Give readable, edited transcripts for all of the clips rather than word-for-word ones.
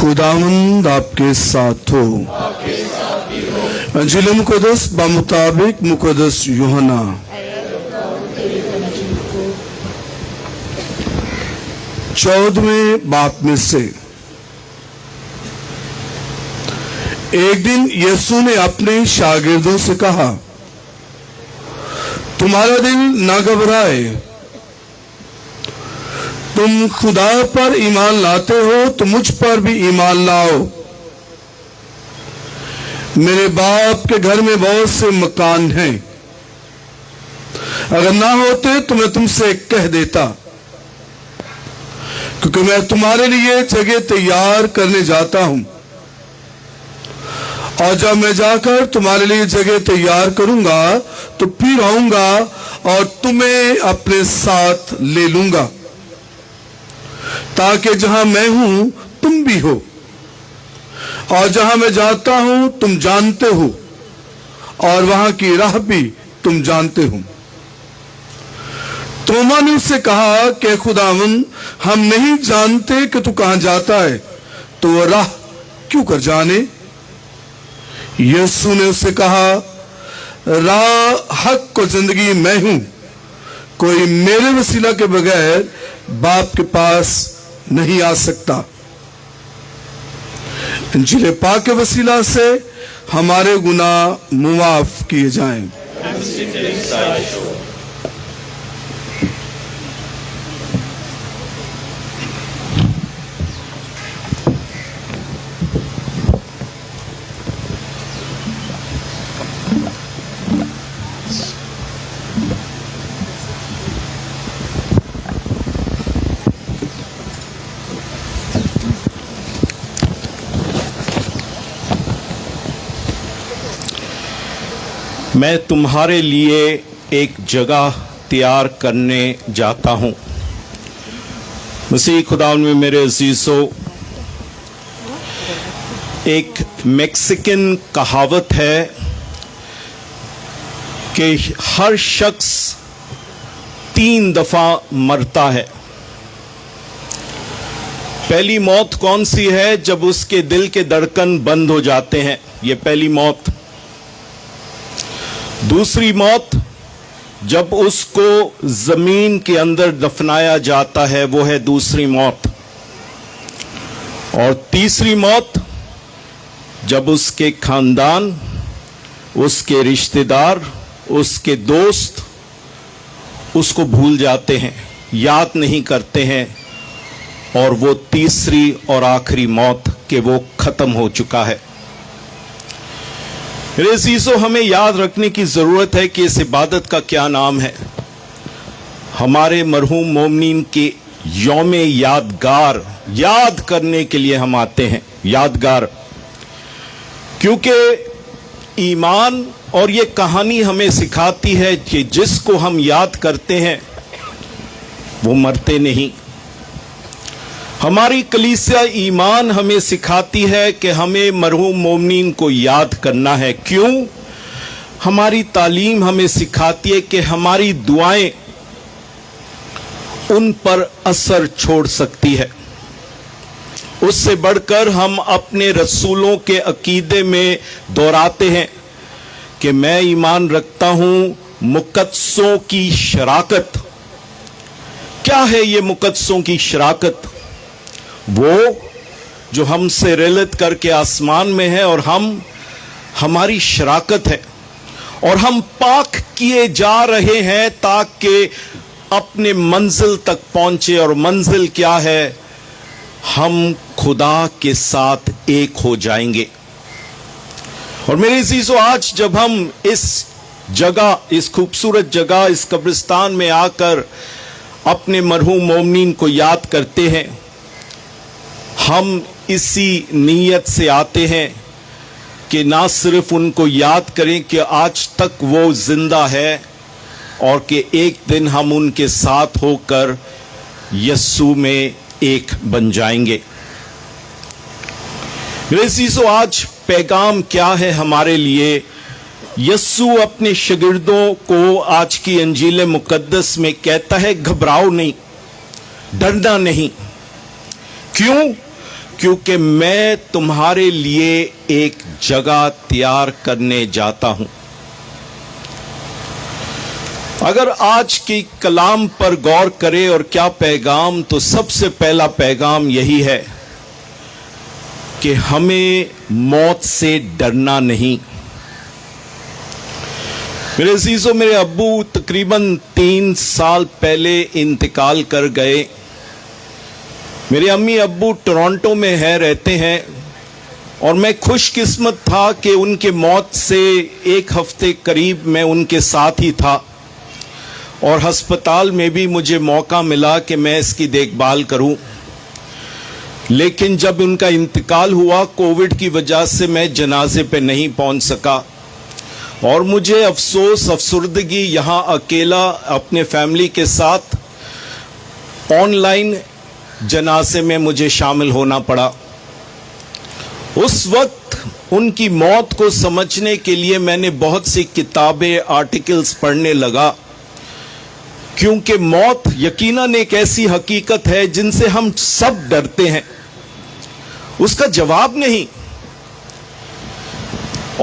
खुदावंद आपके साथ हो। अंजील मुकद्दस बमुताबिक मुकद्दस यूहन्ना। चौदहवें बाप में से। एक दिन यीशु ने अपने शागिर्दों से कहा, तुम्हारा दिल न घबराए, तुम खुदा पर ईमान लाते हो तो मुझ पर भी ईमान लाओ। मेरे बाप के घर में बहुत से मकान हैं, अगर ना होते तो मैं तुमसे कह देता, क्योंकि मैं तुम्हारे लिए जगह तैयार करने जाता हूं, और जब मैं जाकर तुम्हारे लिए जगह तैयार करूंगा तो फिर आऊंगा और तुम्हें अपने साथ ले लूंगा, ताकि जहां मैं हूं तुम भी हो, और जहां मैं जाता हूं तुम जानते हो, और वहां की राह भी तुम जानते हो। तोमा ने उससे कहा कि खुदावंद, हम नहीं जानते कि तू कहां जाता है, तो वह राह क्यों कर जाने? यीशु ने उससे कहा, राह, हक और जिंदगी मैं हूं, कोई मेरे वसीला के बगैर बाप के पास नहीं आ सकता। इंजील पाक के वसीला से हमारे गुनाह मुआफ किए जाएं। मैं तुम्हारे लिए एक जगह तैयार करने जाता हूं। मसीह खुदा में मेरे अजीजों, एक मैक्सिकन कहावत है कि हर शख्स 3 दफा मरता है। पहली मौत कौन सी है? जब उसके दिल के धड़कन बंद हो जाते हैं, ये पहली मौत। दूसरी मौत जब उसको जमीन के अंदर दफनाया जाता है, वो है दूसरी मौत। और तीसरी मौत जब उसके खानदान, उसके रिश्तेदार, उसके दोस्त उसको भूल जाते हैं, याद नहीं करते हैं, और वो तीसरी और आखिरी मौत कि वो खत्म हो चुका है। मेरे अजीजों, हमें याद रखने की ज़रूरत है कि इस इबादत का क्या नाम है। हमारे मरहूम मोमिनीन के यौम यादगार याद करने के लिए हम आते हैं। यादगार, क्योंकि ईमान और ये कहानी हमें सिखाती है कि जिसको हम याद करते हैं वो मरते नहीं। हमारी कलीसिया ईमान हमें सिखाती है कि हमें मरहूम मोमिनीन को याद करना है। क्यों? हमारी तालीम हमें सिखाती है कि हमारी दुआएं उन पर असर छोड़ सकती है। उससे बढ़कर हम अपने रसूलों के अकीदे में दोहराते हैं कि मैं ईमान रखता हूं मुकद्दसों की शराकत। क्या है ये मुकद्दसों की शराकत? वो जो हमसे रिलत करके आसमान में है, और हमारी शराकत है, और हम पाक किए जा रहे हैं ताकि अपने मंजिल तक पहुंचे। और मंजिल क्या है? हम खुदा के साथ एक हो जाएंगे। और मेरे अजीजों, आज जब हम इस जगह, इस खूबसूरत जगह, इस कब्रिस्तान में आकर अपने मरहूम मोमिनीन को याद करते हैं, हम इसी नीयत से आते हैं कि ना सिर्फ उनको याद करें कि आज तक वो जिंदा है, और कि एक दिन हम उनके साथ होकर यस्सू में एक बन जाएंगे। मेरे अजीजों, आज पैगाम क्या है हमारे लिए? यस्सू अपने शागिर्दों को आज की अंजील मुकद्दस में कहता है, घबराओ नहीं, डरना नहीं। क्यों? क्योंकि मैं तुम्हारे लिए एक जगह तैयार करने जाता हूं। अगर आज की कलाम पर गौर करें और क्या पैगाम, तो सबसे पहला पैगाम यही है कि हमें मौत से डरना नहीं। मेरे अजीजों, मेरे अब्बू तकरीबन 3 साल पहले इंतकाल कर गए। मेरे अम्मी अब्बू टोरंटो में रहते हैं, और मैं खुशकिस्मत था कि उनके मौत से 1 हफ्ते करीब मैं उनके साथ ही था, और अस्पताल में भी मुझे मौका मिला कि मैं इसकी देखभाल करूं। लेकिन जब उनका इंतकाल हुआ, कोविड की वजह से मैं जनाजे पे नहीं पहुंच सका, और मुझे अफसोस, अफसुर्दगी, यहाँ अकेला अपने फैमिली के साथ ऑनलाइन जनाजे में मुझे शामिल होना पड़ा। उस वक्त उनकी मौत को समझने के लिए मैंने बहुत सी किताबें, आर्टिकल्स पढ़ने लगा, क्योंकि मौत यकीनन एक ऐसी हकीकत है जिनसे हम सब डरते हैं, उसका जवाब नहीं।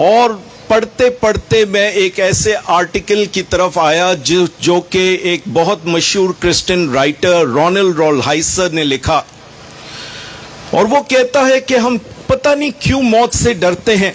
और पढ़ते पढ़ते मैं एक ऐसे आर्टिकल की तरफ आया जो कि एक बहुत मशहूर क्रिश्चियन राइटर रोनाल्ड रोल्हाइसर ने लिखा, और वो कहता है कि हम पता नहीं क्यों मौत से डरते हैं।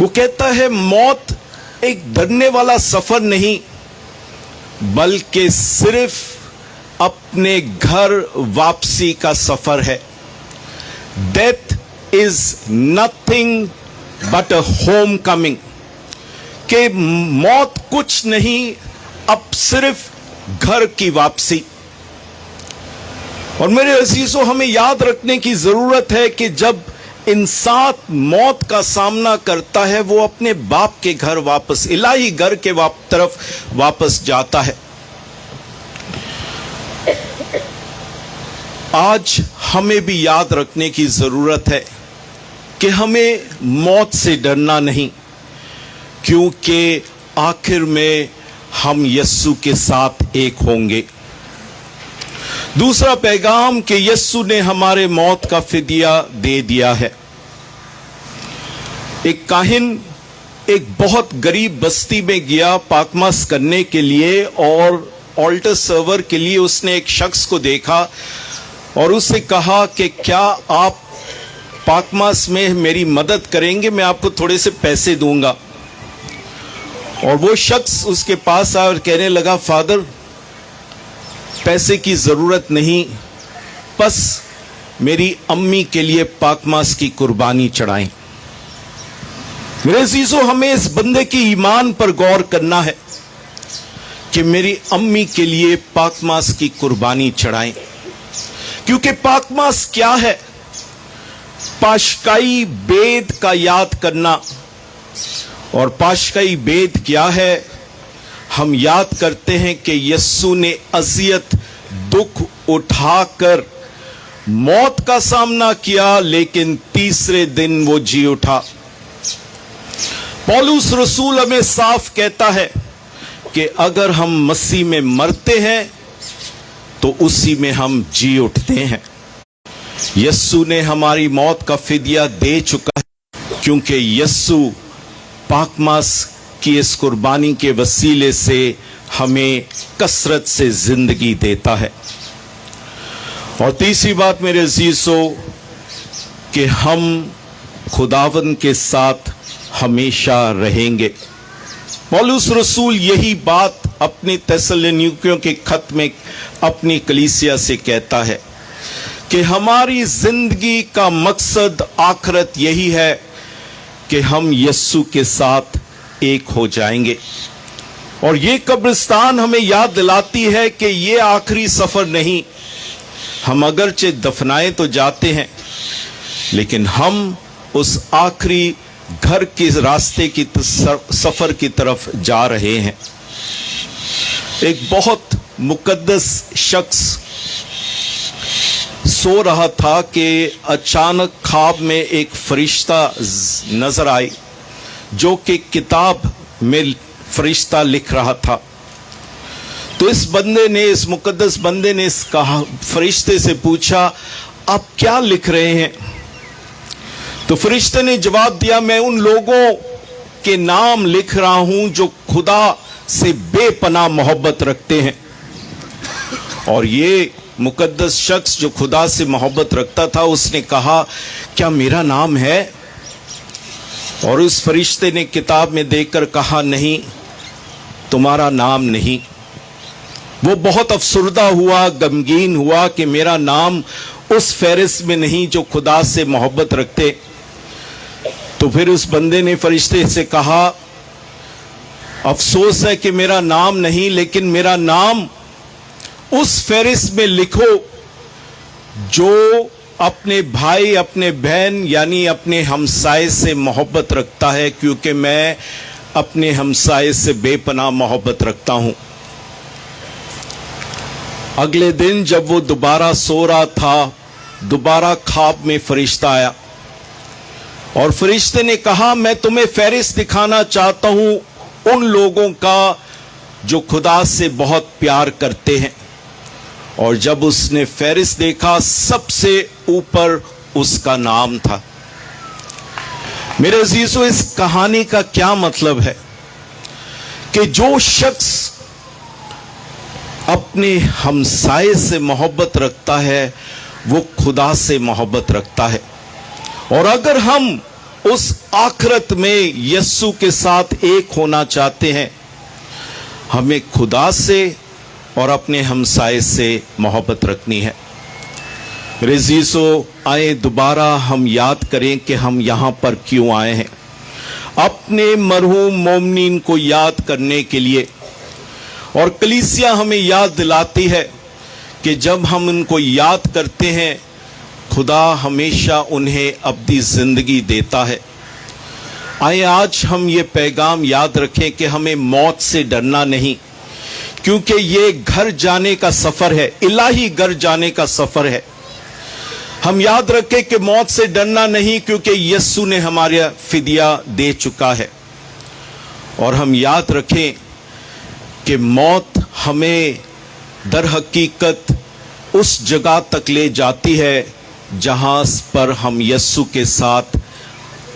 वो कहता है मौत एक डरने वाला सफर नहीं, बल्कि सिर्फ अपने घर वापसी का सफर है। Death is nothing but a home coming, कि मौत कुछ नहीं, अब सिर्फ घर की वापसी। और मेरे अजीजों, हमें याद रखने की जरूरत है कि जब इंसान मौत का सामना करता है, वो अपने बाप के घर वापस, इलाही घर के तरफ वापस जाता है। आज हमें भी याद रखने की जरूरत है कि हमें मौत से डरना नहीं, क्योंकि आखिर में हम यस्सु के साथ एक होंगे। दूसरा पैगाम कि यस्सु ने हमारे मौत का फिदिया दे दिया है। एक काहिन एक बहुत गरीब बस्ती में गया पाकमास करने के लिए, और ऑल्टर सर्वर के लिए उसने एक शख्स को देखा और उससे कहा कि क्या आप पाकमास में मेरी मदद करेंगे, मैं आपको थोड़े से पैसे दूंगा। और वो शख्स उसके पास आया और कहने लगा, फादर पैसे की जरूरत नहीं, बस मेरी अम्मी के लिए पाकमास की कुर्बानी चढ़ाएं। मेरे अजीजों, हमें इस बंदे की ईमान पर गौर करना है कि मेरी अम्मी के लिए पाकमास की कुर्बानी चढ़ाएं, क्योंकि पाकमास क्या है? पाशकाई बेद का याद करना। और पाशकाई बेद क्या है? हम याद करते हैं कि यस्सु ने अजियत, दुख उठाकर मौत का सामना किया, लेकिन तीसरे दिन वो जी उठा। पौलुस रसूल हमें साफ कहता है कि अगर हम मसीह में मरते हैं तो उसी में हम जी उठते हैं। यस्सु ने हमारी मौत का फिदिया दे चुका है, क्योंकि यस्सु पाकमास की इस कुर्बानी के वसीले से हमें कसरत से जिंदगी देता है। और तीसरी बात मेरे अजीजों, कि हम खुदावंद के साथ हमेशा रहेंगे। पौलुस रसूल यही बात अपने थिस्सलुनीकियों के खत में अपनी कलीसिया से कहता है कि हमारी जिंदगी का मकसद आखिरत यही है कि हम यस्सु के साथ एक हो जाएंगे। और ये कब्रिस्तान हमें याद दिलाती है कि ये आखिरी सफर नहीं। हम अगरचे दफनाए तो जाते हैं, लेकिन हम उस आखिरी घर के रास्ते की सफर की तरफ जा रहे हैं। एक बहुत मुकद्दस शख्स सो रहा था कि अचानक ख्वाब में एक फरिश्ता नजर आई, जो कि किताब में फरिश्ता लिख रहा था। تو اس بندے نے, اس مقدس بندے نے اس فرشتے سے پوچھا, آپ کیا لکھ رہے ہیں؟ تو فرشتے نے جواب دیا, میں ان لوگوں کے نام لکھ رہا ہوں جو خدا سے بے پناہ محبت رکھتے ہیں. اور یہ مقدس شخص جو خدا سے محبت رکھتا تھا, اس نے کہا, کیا میرا نام ہے؟ اور اس فرشتے نے کتاب میں دیکھ کر کہا, نہیں, تمہارا نام نہیں. وہ بہت افسردہ ہوا, غمگین ہوا کہ میرا نام اس فہرست میں نہیں جو خدا سے محبت رکھتے. تو پھر اس بندے نے فرشتے سے کہا, افسوس ہے کہ میرا نام نہیں, لیکن میرا نام اس فہرست میں لکھو جو اپنے بھائی, اپنے بہن یعنی اپنے ہمسائے سے محبت رکھتا ہے, کیونکہ میں اپنے ہمسائے سے بے پناہ محبت رکھتا ہوں. اگلے دن جب وہ دوبارہ سو رہا تھا, دوبارہ خواب میں فرشتہ آیا اور فرشتے نے کہا, میں تمہیں فہرست دکھانا چاہتا ہوں ان لوگوں کا جو خدا سے بہت پیار کرتے ہیں. اور جب اس نے فہرست دیکھا, سب سے اوپر اس کا نام تھا. میرے عزیزو, اس کہانی کا کیا مطلب ہے کہ جو شخص اپنے ہمسائے سے محبت رکھتا ہے وہ خدا سے محبت رکھتا ہے. اور اگر ہم اس آخرت میں یسوع کے ساتھ ایک ہونا چاہتے ہیں, ہمیں خدا سے اور اپنے ہمسائے سے محبت رکھنی ہے. میرے عزیزو, آئے دوبارہ ہم یاد کریں کہ ہم یہاں پر کیوں آئے ہیں. اپنے مرحوم مومنین کو یاد کرنے کے لیے. اور کلیسیا ہمیں یاد دلاتی ہے کہ جب ہم ان کو یاد کرتے ہیں, خدا ہمیشہ انہیں ابدی زندگی دیتا ہے. آئے آج ہم یہ پیغام یاد رکھیں کہ ہمیں موت سے ڈرنا نہیں, کیونکہ یہ گھر جانے کا سفر ہے, الہی گھر جانے کا سفر ہے. ہم یاد رکھیں کہ موت سے ڈرنا نہیں, کیونکہ یسوع نے ہمارا فدیہ دے چکا ہے. اور ہم یاد رکھیں کہ موت ہمیں در حقیقت اس جگہ تک لے جاتی ہے جہاں پر ہم یسوع کے ساتھ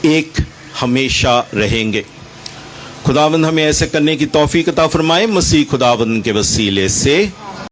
ایک ہمیشہ رہیں گے. خداوند ہمیں ایسے کرنے کی توفیق عطا فرمائے, مسیح خداوند کے وسیلے سے.